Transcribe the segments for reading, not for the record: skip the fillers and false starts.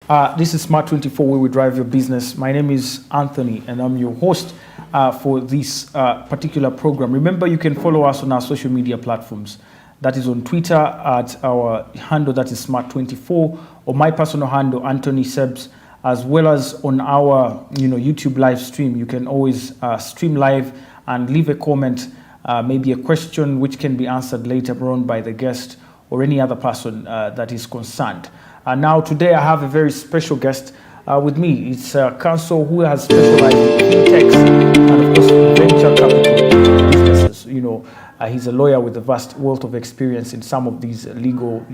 This is Smart 24, where we drive your business. My name is Anthony, and I'm your host for this particular program. Remember, you can follow us on our social media platforms. That is on Twitter at our handle, that is Smart24, or my personal handle, Anthony Sebs, as well as on our YouTube live stream. You can always stream live and leave a comment, maybe a question which can be answered later on by the guest or any other person that is concerned. Now, today I have a very special guest with me. It's Counsel who has specialized in fintechs and, of course, venture capital businesses. He's a lawyer with a vast wealth of experience in some of these legal,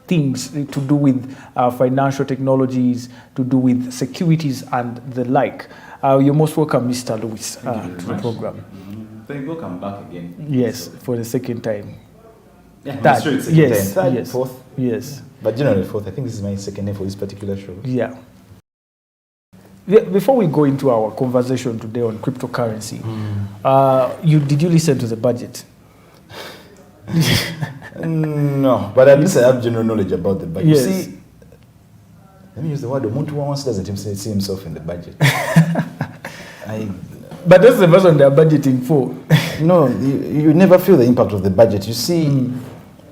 things to do with financial technologies, to do with securities and the like. You're most welcome, Mr. Lewis, to the program. Thank you. Welcome back again. Yes, for the second time. Yeah, Third. sure it's Yes, third, yes, fourth. Yes. But generally fourth. I think this is my second name for this particular show. Yeah. Before we go into our conversation today on cryptocurrency, did you listen to the budget? No, but at least I have general knowledge about the budget. Yes. You see, let me use the word, Omuntu once doesn't see himself in the budget. But that's the person they're budgeting for. No, you never feel the impact of the budget. You see,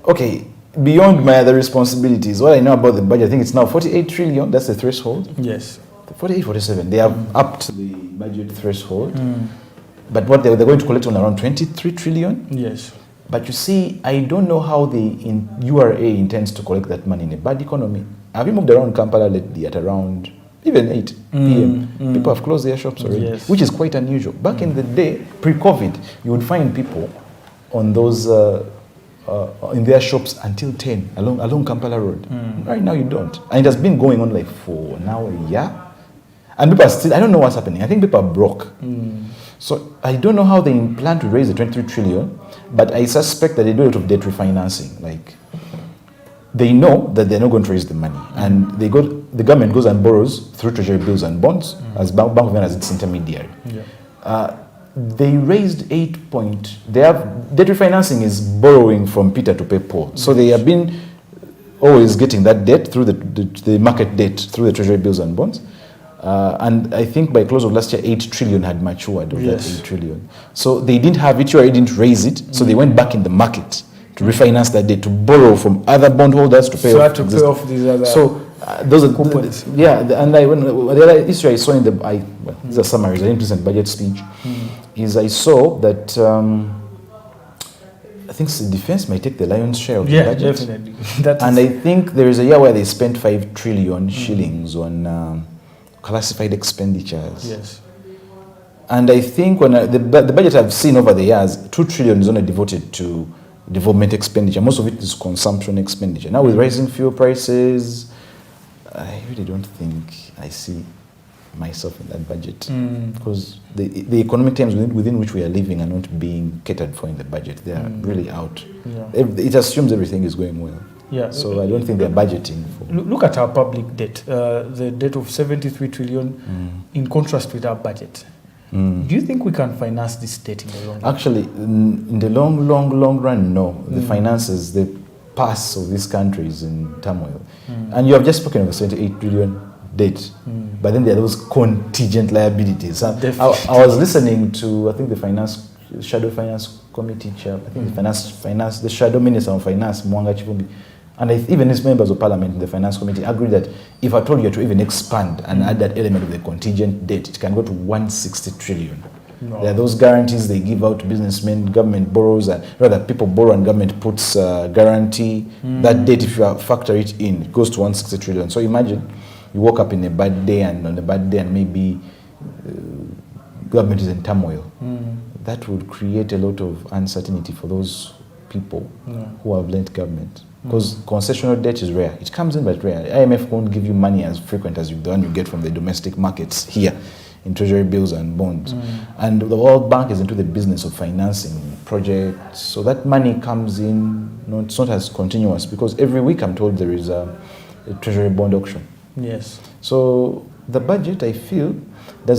okay, beyond my other responsibilities, what I know about the budget, I think it's now 48 trillion, that's the threshold. Yes. 48, 47, they have upped the budget threshold. But what they're going to collect on around 23 trillion. Yes. But you see, I don't know how the URA intends to collect that money in a bad economy. Have you moved around Kampala lately at around even 8 p.m.? People have closed their shops already, yes, which is quite unusual. Back in the day, pre-COVID, you would find people on those in their shops until 10 along Kampala Road. Right now, you don't, and it has been going on like for now a year. And people are still, I don't know what's happening. I think people are broke. So I don't know how they plan to raise the 23 trillion, but I suspect that they do a lot of debt refinancing. Like, they know that they're not going to raise the money, and the government goes and borrows through treasury bills and bonds, as Bank of Ghana as its intermediary. Yeah. They raised they have debt refinancing is borrowing from Peter to pay Paul. So they have been always getting that debt through the market debt through the treasury bills and bonds. And I think by close of last year, 8 trillion had matured of that 8 trillion. So they didn't have it, URA didn't raise it, so they went back in the market to refinance that debt, to borrow from other bondholders to pay off. Pay off these other. So those are coupons. The other issue I saw in these are summaries, I didn't present budget speech, is I saw that I think the defense might take the lion's share of the budget. Definitely. And I think there is a year where they spent 5 trillion shillings on classified expenditures. Yes. And I think when the budget I've seen over the years, 2 trillion is only devoted to development expenditure. Most of it is consumption expenditure. Now with rising fuel prices, I really don't think I see myself in that budget, because the economic terms within which we are living are not being catered for in the budget. They are really out. Yeah. It assumes everything is going well. Yeah. So I don't think they're budgeting for. Look at our public debt, the debt of 73 trillion, in contrast with our budget. Do you think we can finance this debt in the long run? Actually, in the long run, no. The finances, the past of this country is in turmoil. And you have just spoken of a 78 trillion debt, but then there are those contingent liabilities. I was listening to, I think, the Shadow Finance Committee chair, I think the Shadow Minister of Finance, Mwanga Chivumbi, and even his members of parliament in the finance committee agreed that if I told you to even expand and add that element of the contingent debt, it can go to 160 trillion. No. There are those guarantees they give out to businessmen, government borrows, and rather people borrow and government puts guarantee. That debt, if you factor it in, it goes to 160 trillion. So imagine you woke up in a bad day, and on a bad day, and maybe government is in turmoil. That would create a lot of uncertainty for those people who have lent government. Because concessional debt is rare. It comes in, but rare. IMF won't give you money as frequent as the one you get from the domestic markets here in treasury bills and bonds. And the World Bank is into the business of financing projects. So that money comes in, it's not as continuous, because every week I'm told there is a treasury bond auction. Yes. So the budget, I feel, it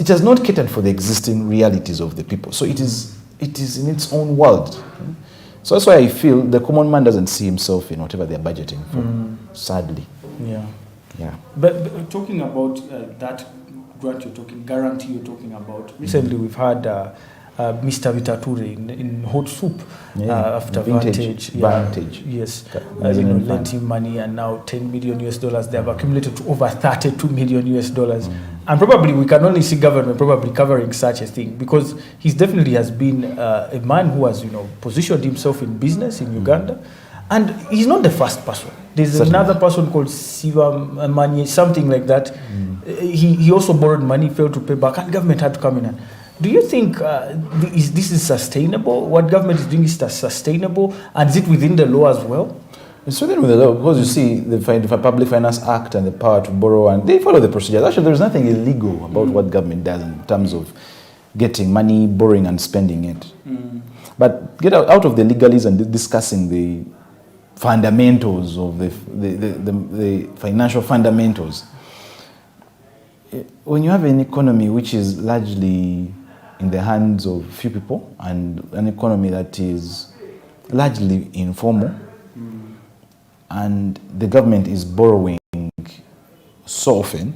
has not catered for the existing realities of the people. So it is in its own world. So that's why I feel the common man doesn't see himself in whatever they're budgeting for. sadly. Yeah. Yeah. But talking about that grant guarantee you're talking about, recently we've had Mr. Vitature in hot soup after Vantage. Vantage. Yes. Lent him money, and now $10 million US. They have accumulated to over $32 million US. And probably we can only see government probably covering such a thing, because he definitely has been a man who has, positioned himself in business in Uganda. And he's not the first person. There's another person called Siva Manye, something like that. He also borrowed money, failed to pay back, and government had to come in. Do you think this is sustainable? What government is doing is sustainable? And is it within the law as well? It's within the law, because you see the Public Finance Act and the power to borrow, and they follow the procedures. Actually, there's nothing illegal about what government does in terms of getting money, borrowing, and spending it. But get out of the legalese and discussing the fundamentals of the financial fundamentals. When you have an economy which is largely in the hands of few people, and an economy that is largely informal, and the government is borrowing so often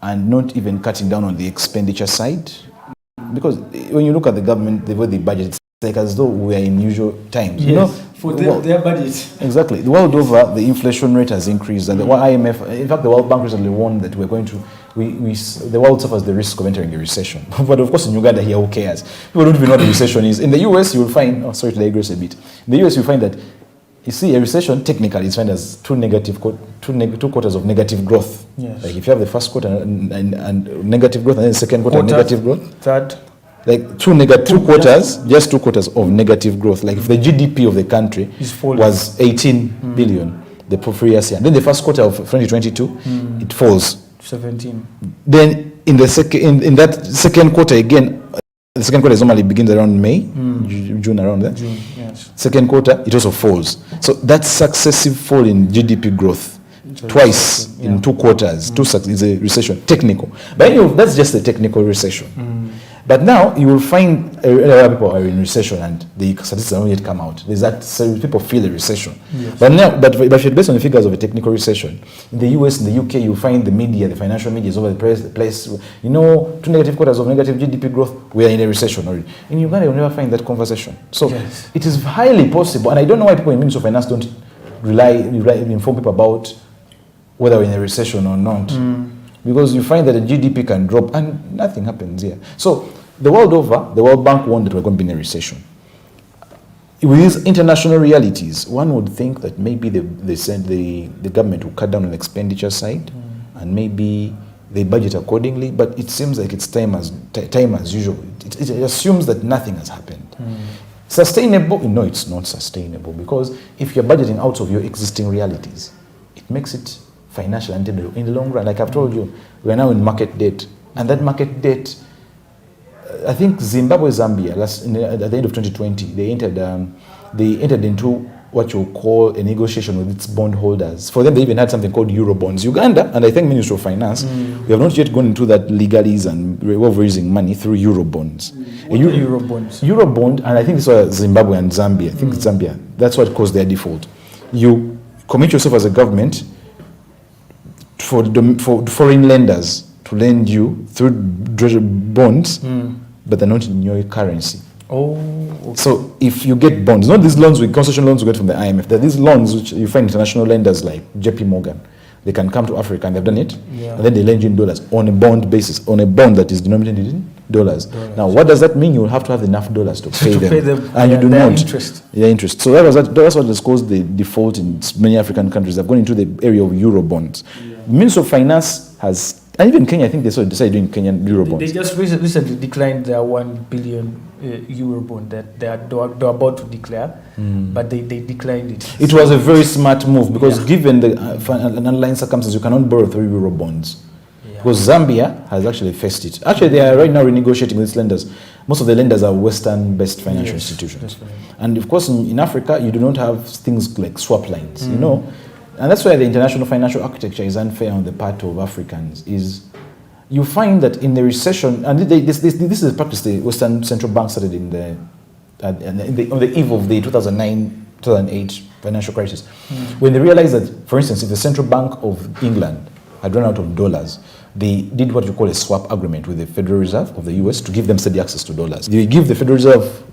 and not even cutting down on the expenditure side, because when you look at the government, the way they budget, it's like as though we are in usual times. Yes. For their budget. Exactly. The world over, the inflation rate has increased, and the IMF, in fact, the World Bank recently warned that we're going to, the world suffers the risk of entering a recession. But of course, in Uganda here, who cares? People don't even know what a recession is. In the US, you will find, sorry to digress a bit. In the US, you find that, you see, a recession technically is defined as two quarters of negative growth. Yes. Like if you have the first quarter and negative growth, and then the second quarter negative growth. Third. Like two quarters, just 2 quarters of negative growth. Like if the GDP of the country was 18 billion the previous year, then the first quarter of 2022 it falls 17. Then in the in that second quarter again, the second quarter normally begins around May, June, around there. June, yes. Second quarter it also falls. So that successive fall in GDP growth twice in 2 quarters, is a recession, technical. But anyway, that's just a technical recession. But now you will find a lot of people are in recession, and the statistics haven't yet come out. There's that, so people feel a recession. Yes. But now, but if you're based on the figures of a technical recession, in the US, in the UK, you find the media, the financial media is over the place. 2 negative quarters of negative GDP growth, we are in a recession already. In Uganda, you'll never find that conversation. So it is highly possible, and I don't know why people in Ministry of Finance don't inform people about whether we're in a recession or not. Because you find that the GDP can drop and nothing happens here. So the world over, the World Bank warned that we're going to be in a recession. With these international realities, one would think that maybe the government will cut down on the expenditure side, and maybe they budget accordingly, but it seems like it's time as usual. It assumes that nothing has happened. Sustainable? No, it's not sustainable, because if you're budgeting out of your existing realities, it makes it financial untenable in the long run. Like I've told you, we are now in market debt, and that market debt, I think Zimbabwe, Zambia, at the end of 2020, they entered into what you call a negotiation with its bondholders. For them, they even had something called Eurobonds. Uganda, and I think Ministry of Finance, we have not yet gone into that legalese and way of raising money through Eurobonds. Eurobonds? Eurobond, and I think this was Zimbabwe and Zambia. I think it's Zambia. That's what caused their default. You commit yourself as a government for foreign lenders to lend you through bonds, but they're not in your currency. Oh, okay. So if you get bonds, not these loans, concession loans we get from the IMF, they're these loans which you find international lenders like JP Morgan. They can come to Africa, and they've done it, and then they lend you in dollars on a bond basis, on a bond that is denominated in dollars. Now, what does that mean? You will have to have enough dollars to pay them. And you do not. Their interest. So that's what has caused the default in many African countries. They've gone into the area of Eurobonds. Ministry of Finance has, and even Kenya, I think they decided doing Kenyan Eurobonds. They just recently declined their 1 billion Eurobond that they're about to declare, but they declined it. It was a very smart move, because given the underlying circumstances, you cannot borrow through Eurobonds. Because Zambia has actually faced it. Actually, they are right now renegotiating with its lenders. Most of the lenders are Western-based financial institutions. And of course, in Africa, you do not have things like swap lines, And that's why the international financial architecture is unfair on the part of Africans. Is you find that in the recession, and this is a practice the Western central bank started on the eve of the 2009-2008 financial crisis. When they realized that, for instance, if the Central Bank of England had run out of dollars, they did what you call a swap agreement with the Federal Reserve of the US to give them steady access to dollars. They give the Federal Reserve,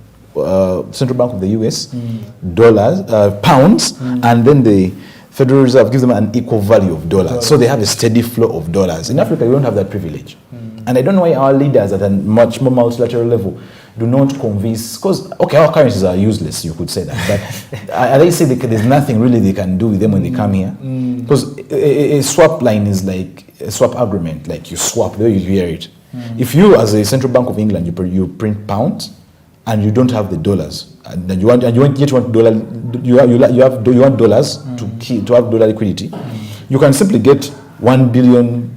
Central Bank of the US, dollars, pounds, and then the Federal Reserve gives them an equal value of dollars. So they have a steady flow of dollars. In Africa, you don't have that privilege. And I don't know why our leaders at a much more multilateral level do not convince, because, okay, our currencies are useless, you could say that, but they say there's nothing really they can do with them when they come here. Because a swap line is like a swap agreement, like you swap, the way you hear it. If you, as a Central Bank of England, you print pounds and you don't have the dollars, and you want dollar, you want dollars to have dollar liquidity, you can simply get 1 billion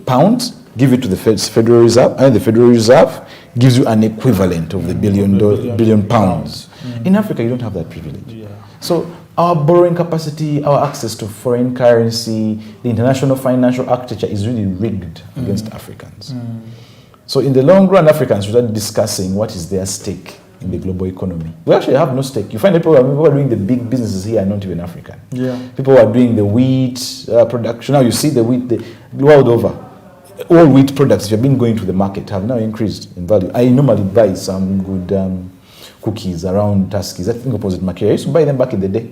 pounds, give it to the Federal Reserve, and the Federal Reserve gives you an equivalent of the billion pounds. In Africa, you don't have that privilege. So our borrowing capacity, our access to foreign currency, the international financial architecture is really rigged against Africans. So in the long run, Africans should start discussing what is their stake in the global economy. We actually have no stake. You find people who are doing the big businesses here are not even African. People who are doing the wheat production. Now you see the wheat the world over. All wheat products, if you've been going to the market, have now increased in value. I normally buy some good cookies around Tuskys. I think opposite Makere. I used to buy them back in the day.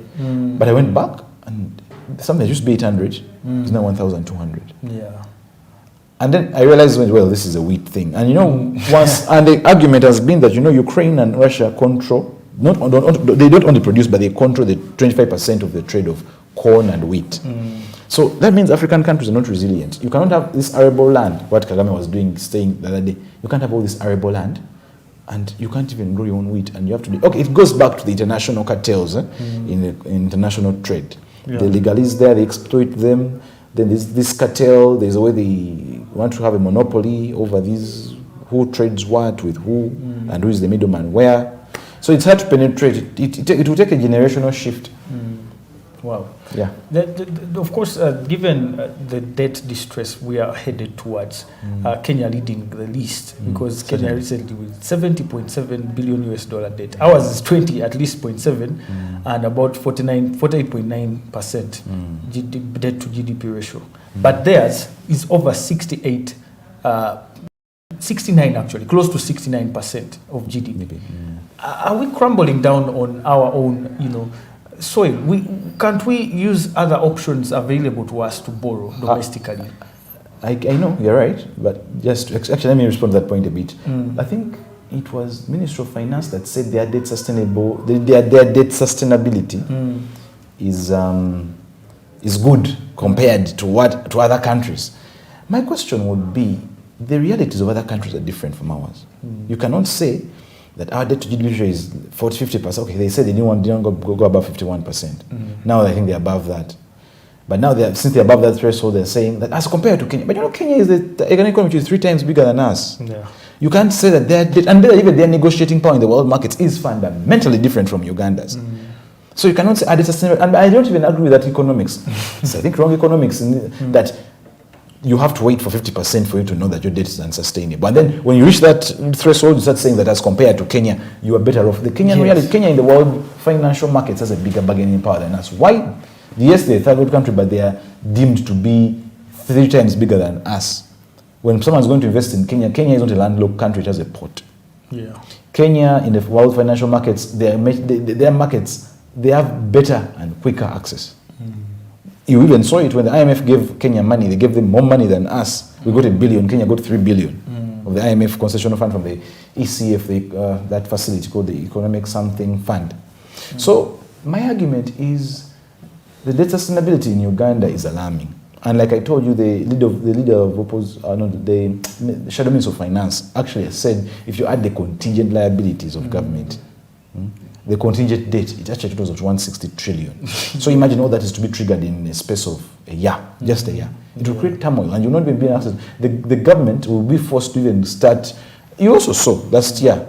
But I went back and something that used to be 800 is now 1,200. And then I realized, well, this is a wheat thing. And once, and the argument has been that, Ukraine and Russia control, they don't only produce, but they control the 25% of the trade of corn and wheat. So that means African countries are not resilient. You cannot have this arable land, what Kagame was saying the other day. You can't have all this arable land, and you can't even grow your own wheat. And you have to do, okay, it goes back to the international cartels in international trade. The legalists there, they exploit them. Then there's this cartel, there's a way they want to have a monopoly over these, who trades what with who, and who is the middleman where. So it's hard to penetrate. It will take a generational shift. Wow. Yeah. Of course, given the debt distress we are headed towards, Kenya leading the list, because Kenya recently with $70.7 billion US debt. Ours is at least 0.7, and about 48.9% debt to GDP ratio. But theirs is over 69 actually, close to 69% of GDP. Are we crumbling down on our own, soil? Can't we use other options available to us to borrow domestically? I know, you're right, but actually let me respond to that point a bit. I think it was Ministry of Finance that said their debt sustainability is good compared to other countries. My question would be, the realities of other countries are different from ours. You cannot say that our debt to GDP ratio is 50%. Okay, they said they didn't go above 51%. Now I think they're above that. But now, since they're above that threshold, they're saying that as compared to Kenya. But Kenya is the economic economy which is 3 times bigger than us. You can't say that their debt, and even their negotiating power in the world markets is fundamentally different from Uganda's. So you cannot say, debt sustainable. And I don't even agree with that economics. It's, I think, wrong economics that you have to wait for 50% for you to know that your debt is unsustainable. And then when you reach that threshold, you start saying that as compared to Kenya, you are better off. The Kenyan reality, Kenya in the world financial markets has a bigger bargaining power than us. Why? Yes, they're a third world country, but they are deemed to be 3 times bigger than us. When someone's going to invest in Kenya, Kenya is not a landlocked country, it has a port. Kenya in the world financial markets, their markets, they have better and quicker access. You even saw it when the IMF gave Kenya money. They gave them more money than us. We got $1 billion. Kenya got $3 billion of the IMF concessional fund from the ECF, that facility called the Economic Something Fund. So my argument is the debt sustainability in Uganda is alarming. And like I told you, the leader of the Shadow Minister of Finance actually said, if you add the contingent liabilities of government, the contingent debt, it actually totals of 160 trillion. So imagine all that is to be triggered in a space of a year, just a year. It will create turmoil, and you'll not be access. The government will be forced to even start. You also saw last year,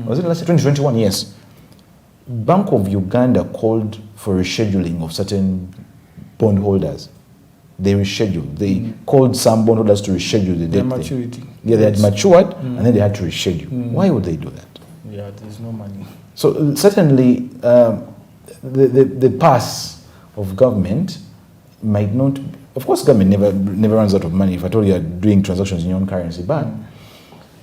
was it last year, 2021? Yes. Bank of Uganda called for rescheduling of certain bondholders. They rescheduled. They called some bondholders to reschedule the debt. Maturity. Yeah, they had matured, and then they had to reschedule. Why would they do that? Yeah, there's no money. So certainly, the pass of government might not. Of course, government never runs out of money. If I told you are doing transactions in your own currency, but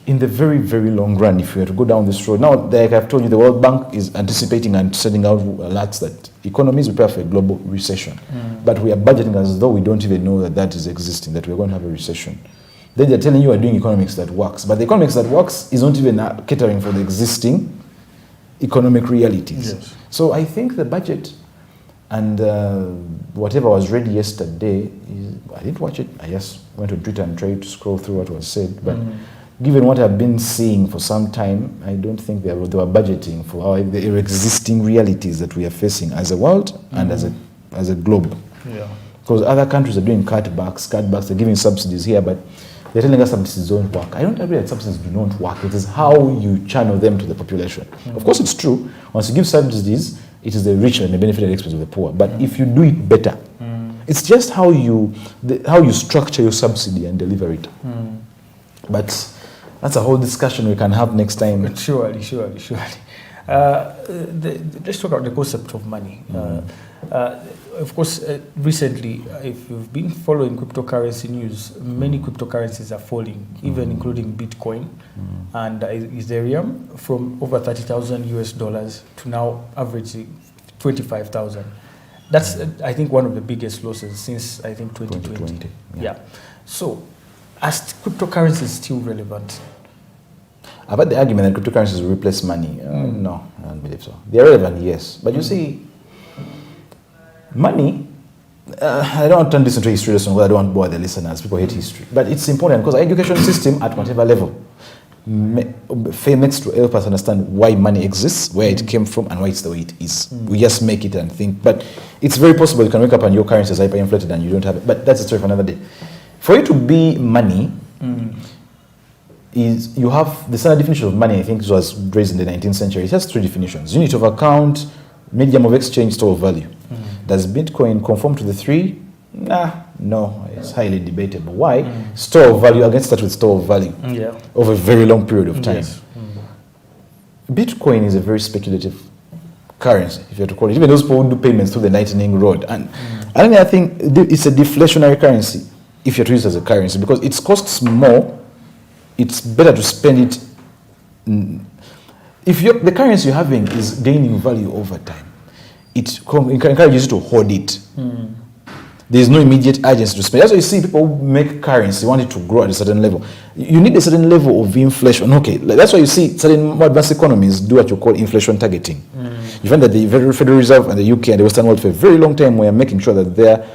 in the very, very long run, if you were to go down this road, now, like I've told you, the World Bank is anticipating and sending out alerts that economies prepare for a global recession. But we are budgeting as though we don't even know that that is existing, that we're going to have a recession. Then they're telling you are doing economics that works. But the economics that works is not even catering for the existing economic realities. Yes. So I think the budget and whatever was read yesterday, I didn't watch it. I just went to Twitter and tried to scroll through what was said. But given what I've been seeing for some time, I don't think they were budgeting for the existing realities that we are facing as a world and as a globe. Yeah. Because other countries are doing cutbacks, they're giving subsidies here, but they're telling us subsidies don't work. I don't agree that subsidies do not work. It is how you channel them to the population. Of course, it's true. Once you give subsidies, it is the rich and the benefit at the expense of the poor. But if you do it better, it's just how you structure your subsidy and deliver it. But that's a whole discussion we can have next time. Surely. Let's talk about the concept of money. Of course, recently, if you've been following cryptocurrency news, many cryptocurrencies are falling, even including Bitcoin and Ethereum, from over $30,000 to now averaging 25,000. That's, I think, one of the biggest losses since, I think, 2020. Yeah. So, are cryptocurrencies still relevant? I've had the argument that cryptocurrencies will replace money. No, I don't believe so. They're relevant, yes. But you see, money, I don't want to turn this into a history lesson because I don't want to bore the listeners. People hate history. But it's important because our education system, at whatever level, makes to help us understand why money exists, where it came from, and why it's the way it is. We just make it and think. But it's very possible you can wake up and your currency is hyperinflated and you don't have it. But that's a story for another day. For it to be money, is you have the standard definition of money. I think it was raised in the 19th century. It has three definitions: unit of account, medium of exchange, store of value. Does Bitcoin conform to the three? No, it's highly debatable. Why? Store of value, against that with store of value over a very long period of time. Yes. Bitcoin is a very speculative currency, if you have to call it. Even those people who do payments through the Lightning Road. And I think it's a deflationary currency if you have to use it as a currency, because it costs more. It's better to spend it. If the currency you're having is gaining value over time, it encourages you to hold it. There is no immediate urgency to spend. That's why you see people make currency, want it to grow at a certain level. You need a certain level of inflation. Okay, that's why you see certain more advanced economies do what you call inflation targeting. You find that the Federal Reserve and the UK and the Western world for a very long time were making sure that their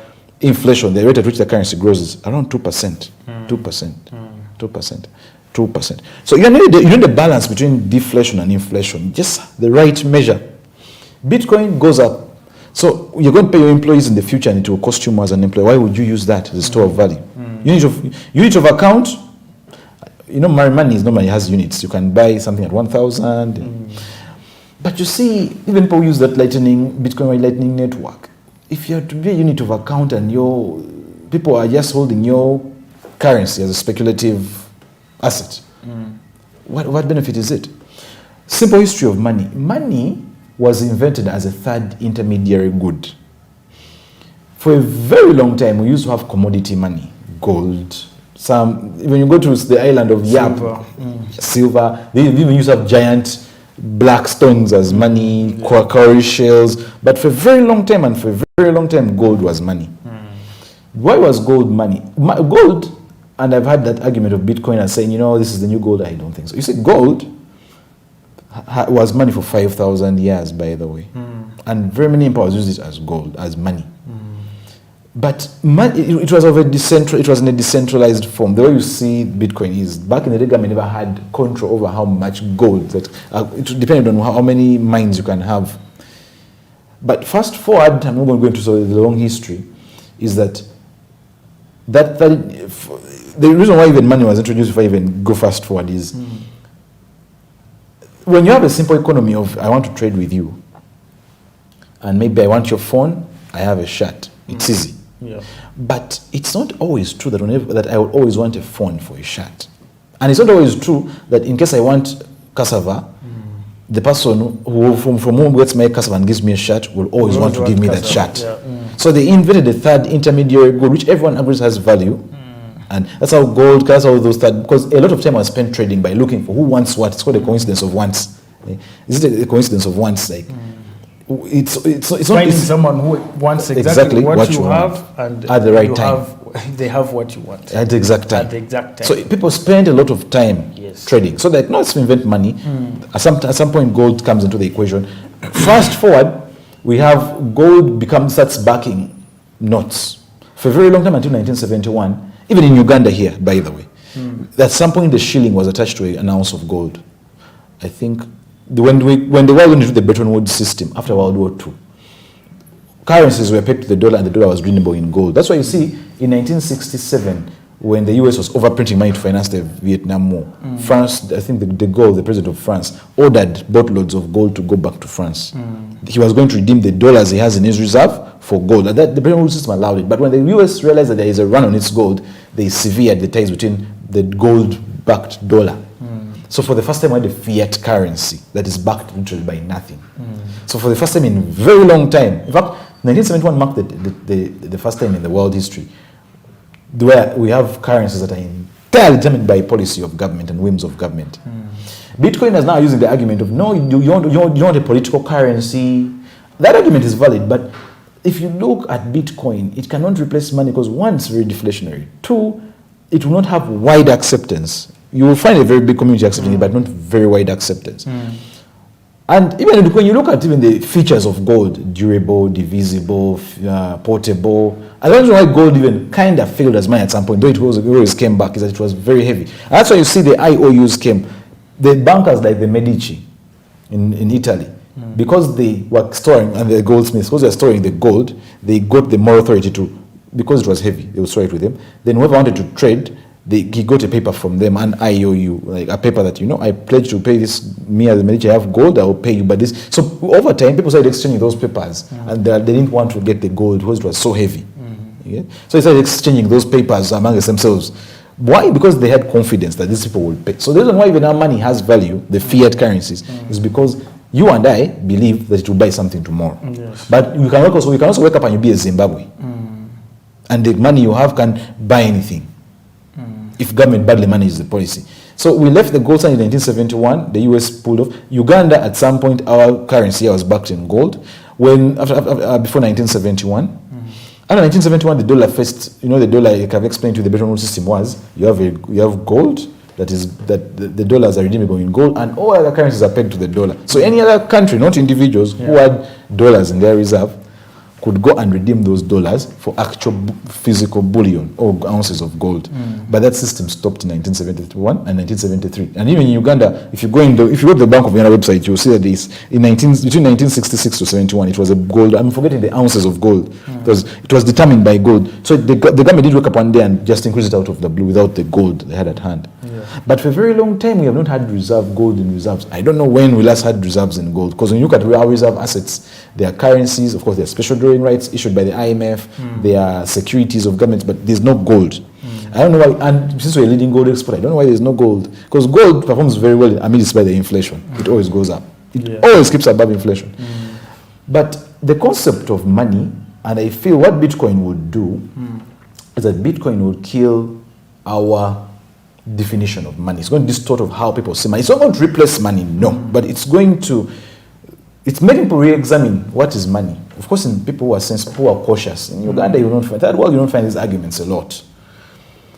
inflation, the rate at which the currency grows, is around 2%. 2%. So you need a balance between deflation and inflation, just the right measure. Bitcoin goes up. So you're going to pay your employees in the future and it will cost you more as an employee. Why would you use that as a store of value? Unit of account, money normally has units. You can buy something at 1,000. But you see, even people use that Bitcoin Lightning Network. If you have to be a unit of account and your people are just holding your currency as a speculative asset, what benefit is it? Simple history of money. Money was invented as a third intermediary good. For a very long time, we used to have commodity money, gold. When you go to the island of Yap, silver, they even used to have giant black stones as money, cowrie shells. But for a very long time, gold was money. Why was gold money? Gold, and I've had that argument of Bitcoin and saying, this is the new gold. I don't think so. You see, gold was money for 5,000 years, by the way. And very many empires used it as gold, as money. But it was in a decentralized form. The way you see Bitcoin is, back in the day, government never had control over how much gold that it depended on how many mines you can have. But fast forward, I'm not going to go into the long history, is that the reason why even money was introduced, if I even go fast forward, is when you have a simple economy of, I want to trade with you, and maybe I want your phone, I have a shirt. It's easy. Yeah. But it's not always true that I would always want a phone for a shirt. And it's not always true that in case I want cassava, the person who from whom gets my cassava and gives me a shirt will always want to give me that shirt. Yeah. So they invented a third intermediary gold, which everyone agrees has value. And that's how gold, that's how those third, because a lot of time was spent trading by looking for who wants what. It's called a coincidence of wants. Is it a coincidence of wants? Like, it's finding someone who wants exactly what you have and at the right time. They have what you want at the exact time. At the exact time. So people spend a lot of time trading. So that let's invent money. At some point, gold comes into the equation. Fast forward, we have gold starts backing notes for a very long time until 1971. Even in Uganda here, by the way, at some point the shilling was attached to an ounce of gold. I think when the world went into the Bretton Woods system after World War II, currencies were pegged to the dollar and the dollar was redeemable in gold. That's why you see in 1967, when the US was overprinting money to finance the Vietnam War, France, I think de Gaulle, the president of France, ordered boatloads of gold to go back to France. He was going to redeem the dollars he has in his reserve for gold. And the Bretton Woods system allowed it. But when the US realized that there is a run on its gold, they severed the ties between the gold-backed dollar. So for the first time, we had a fiat currency that is backed literally by nothing. So for the first time in a very long time, in fact, 1971 marked the first time in the world history where we have currencies that are entirely determined by policy of government and whims of government. Bitcoin is now using the argument of, no, you want a political currency. That argument is valid, but if you look at Bitcoin, it cannot replace money because one, it's very deflationary. Two, it will not have wide acceptance. You will find a very big community accepting it, but not very wide acceptance. And even when you look at even the features of gold, durable, divisible, portable, I don't know why gold even kind of failed as money at some point, though it always came back, is that it was very heavy. And that's why you see the IOUs came. The bankers like the Medici in Italy, because they were storing, and the goldsmiths, because they were storing the gold, they got the moral authority to, because it was heavy, they would store it with them. Then whoever wanted to trade, he got a paper from them, an IOU, like a paper that, I pledge to pay this, me as the Medici, I have gold, I will pay you by this. So over time, people started exchanging those papers, and they didn't want to get the gold because it was so heavy. So they started exchanging those papers amongst themselves. Why? Because they had confidence that these people will pay. So the reason why even our money has value, the fiat currencies, is because you and I believe that it will buy something tomorrow. But we can also wake up and you be a Zimbabwe. And the money you have can buy anything. If government badly manages the policy. So we left the gold standard in 1971. The US pulled off. Uganda, at some point, our currency was backed in gold. Before 1971. After 1971, the dollar first, the dollar, like I've explained to you, the Bretton Woods system was, you have gold, that the dollars are redeemable in gold, and all other currencies are pegged to the dollar. So any other country, not individuals, who had dollars in their reserve, could go and redeem those dollars for actual physical bullion or ounces of gold. But that system stopped in 1971 and 1973. And even in Uganda, if you go to the Bank of Uganda website, you'll see that between 1966 to 71, it was a gold. I'm forgetting the ounces of gold. It was determined by gold. So the government did wake up one day and just increase it out of the blue without the gold they had at hand. But for a very long time, we have not had gold in reserves. I don't know when we last had reserves in gold. Because when you look at our reserve assets, they are currencies, of course, they are special drawing rights issued by the IMF, they are securities of governments, but there's no gold. I don't know why, and since we're a leading gold exporter, I don't know why there's no gold. Because gold performs very well amidst by the inflation. It always goes up. It always keeps above inflation. But the concept of money, and I feel what Bitcoin would do, is that Bitcoin will kill our definition of money. It's going to distort of how people see money. It's not going to replace money, no, but it's making people re-examine what is money. Of course, in people who are sensible, who are cautious. In Uganda, you don't find that. Well, you don't find these arguments a lot.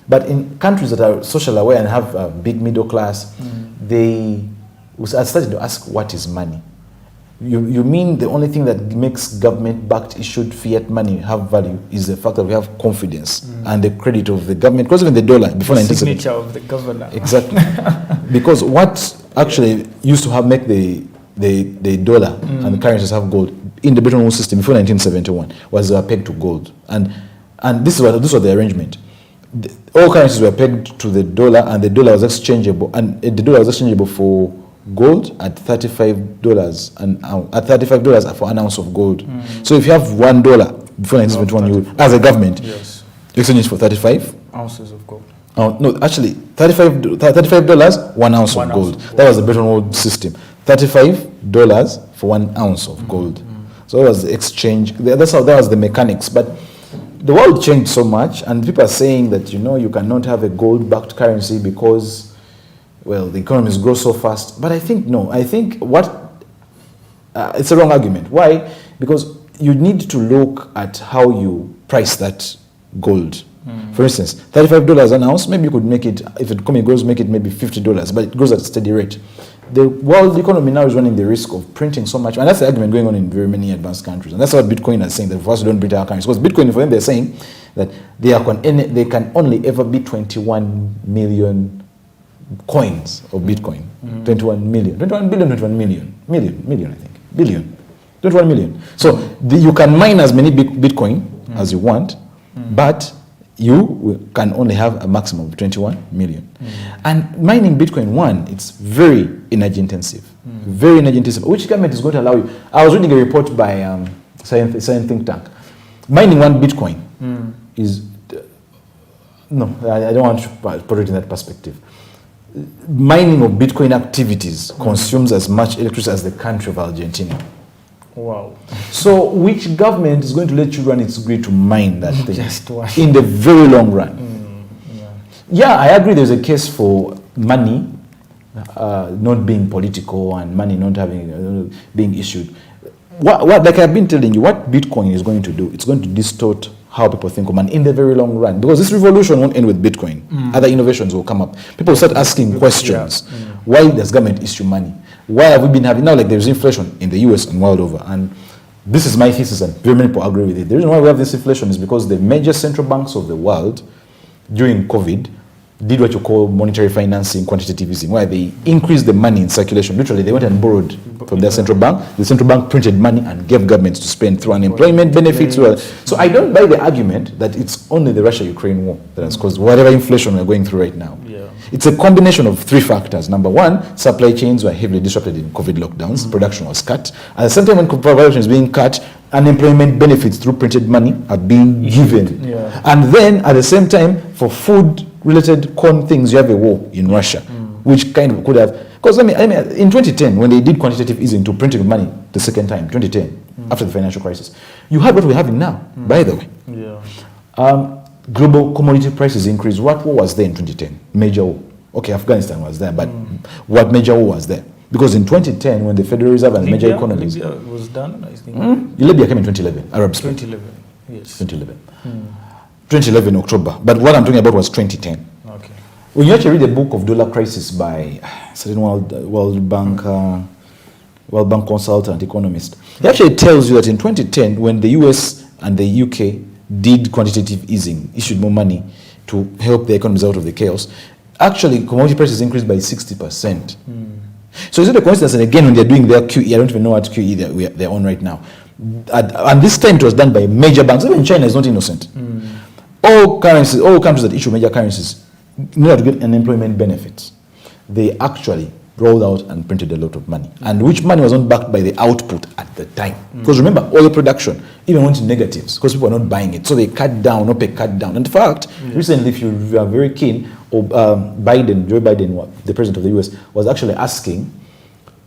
But in countries that are social aware and have a big middle class, they are starting to ask, what is money? You mean the only thing that makes government-backed issued fiat money have value is the fact that we have confidence and the credit of the government, because even the dollar before the signature of the governor. Exactly. Because what actually used to make the dollar and the currencies have gold in the Bretton Woods system before 1971 was they were pegged to gold, and this was the arrangement. All currencies were pegged to the dollar, and the dollar was exchangeable, and the dollar was exchangeable for gold at $35 $35 for an ounce of gold. So if you have $1 before 1971, you as a government, exchange it for 35 ounces of gold. No, actually, $35, 1 ounce of gold. That was the Bretton Woods system. $35 for 1 ounce of gold. So that was the exchange. That was the mechanics. But the world changed so much, and people are saying that, you cannot have a gold-backed currency because, well, the economies grow so fast. But I think no. I think it's a wrong argument. Why? Because you need to look at how you price that gold. For instance, $35 an ounce, maybe you could make it, if it grows, make it maybe $50, but it grows at a steady rate. The world economy now is running the risk of printing so much, and that's the argument going on in very many advanced countries. And that's what Bitcoin is saying, that for us, we don't print our currency. Because Bitcoin, for them, they're saying that they can only ever be 21 million coins of Bitcoin. 21 million. 21 billion, 21 million. Million, I think. Billion. 21 million. So you can mine as many Bitcoin as you want, but you can only have a maximum of 21 million. And mining Bitcoin, it's very energy intensive. Very energy intensive. Which government is going to allow you? I was reading a report by Science Think Tank. Mining 1 Bitcoin is... No, I don't want to put it in that perspective. Mining of Bitcoin activities consumes as much electricity as the country of Argentina. Wow. So which government is going to let you run its grid to mine that thing? Just one. In the very long run. Yeah, I agree there's a case for money not being political and money not having being issued. What like I've been telling you, what Bitcoin is going to do, it's going to distort how people think of money in the very long run. Because this revolution won't end with Bitcoin. Other innovations will come up. People will start asking questions. Why does government issue money? Why have we been having, now like there's inflation in the US and world over, and this is my thesis and very many people agree with it. The reason why we have this inflation is because the major central banks of the world during COVID did what you call monetary financing, quantitative easing, where they increased the money in circulation. Literally, they went and borrowed from their central bank. The central bank printed money and gave governments to spend through unemployment benefits. So I don't buy the argument that it's only the Russia-Ukraine war that has caused whatever inflation we're going through right now. It's a combination of 3 factors. Number one, supply chains were heavily disrupted in COVID lockdowns. Production was cut. At the same time, when production is being cut, unemployment benefits through printed money are being given. And then, at the same time, for food-related corn things, you have a war in Russia, which kind of could have... Because, I mean, in 2010, when they did quantitative easing to printing money the second time, 2010, after the financial crisis, you had what we're having now, by the way. Global commodity prices increased. What war was there in 2010? Major war. Okay, Afghanistan was there, but what major war was there? Because in 2010, when the Federal Reserve and major economies... Libya was done, I think. Libya came in 2011, Arab Spring. 2011, yes. 2011. 2011, October. But what I'm talking about was 2010. Okay. When you actually read the book of Dollar Crisis by certain World Bank consultant, economist, he actually tells you that in 2010, when the US and the UK did quantitative easing, issued more money to help the economies out of the chaos, actually commodity prices increased by 60%. So is it a coincidence? And again, when they're doing their QE, I don't even know what QE they're on right now. And this time it was done by major banks. Even China is not innocent. All countries that issue major currencies, in order to get unemployment benefits, they actually rolled out and printed a lot of money. And which money was not backed by the output at the time. Because remember, oil production even went to negatives because people were not buying it. So they cut down, OPEC cut down. In fact, recently, if you are very keen, Joe Biden, the president of the US, was actually asking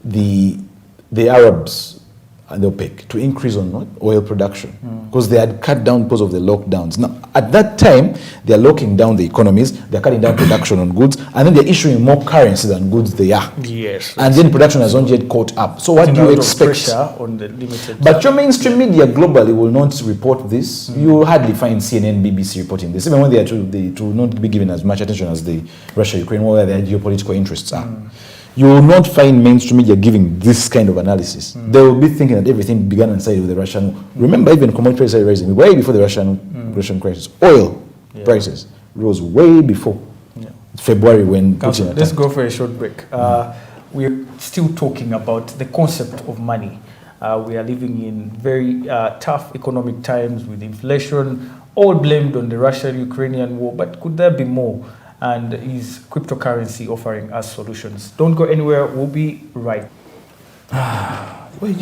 the Arabs and OPEC to increase on what? Oil production. Because they had cut down because of the lockdowns. Now, at that time, they're locking down the economies, they're cutting down production on goods, and then they're issuing more currency than goods they are. Yes. And then production has not yet caught up. So what do you expect? Pressure on the limited. But your mainstream media globally will not report this. You will hardly find CNN, BBC reporting this, even when they are to not be given as much attention as the Russia-Ukraine war, where their geopolitical interests are. You will not find mainstream media giving this kind of analysis. They will be thinking that everything began and started with the Russian war. Remember, even commodity prices started rising way before the Russian crisis. Oil prices rose way before February when Putin attacked. Let's go for a short break. We're still talking about the concept of money. We are living in very tough economic times with inflation, all blamed on the Russian-Ukrainian war. But could there be more? And is cryptocurrency offering us solutions? Don't go anywhere. We'll be right. Wait,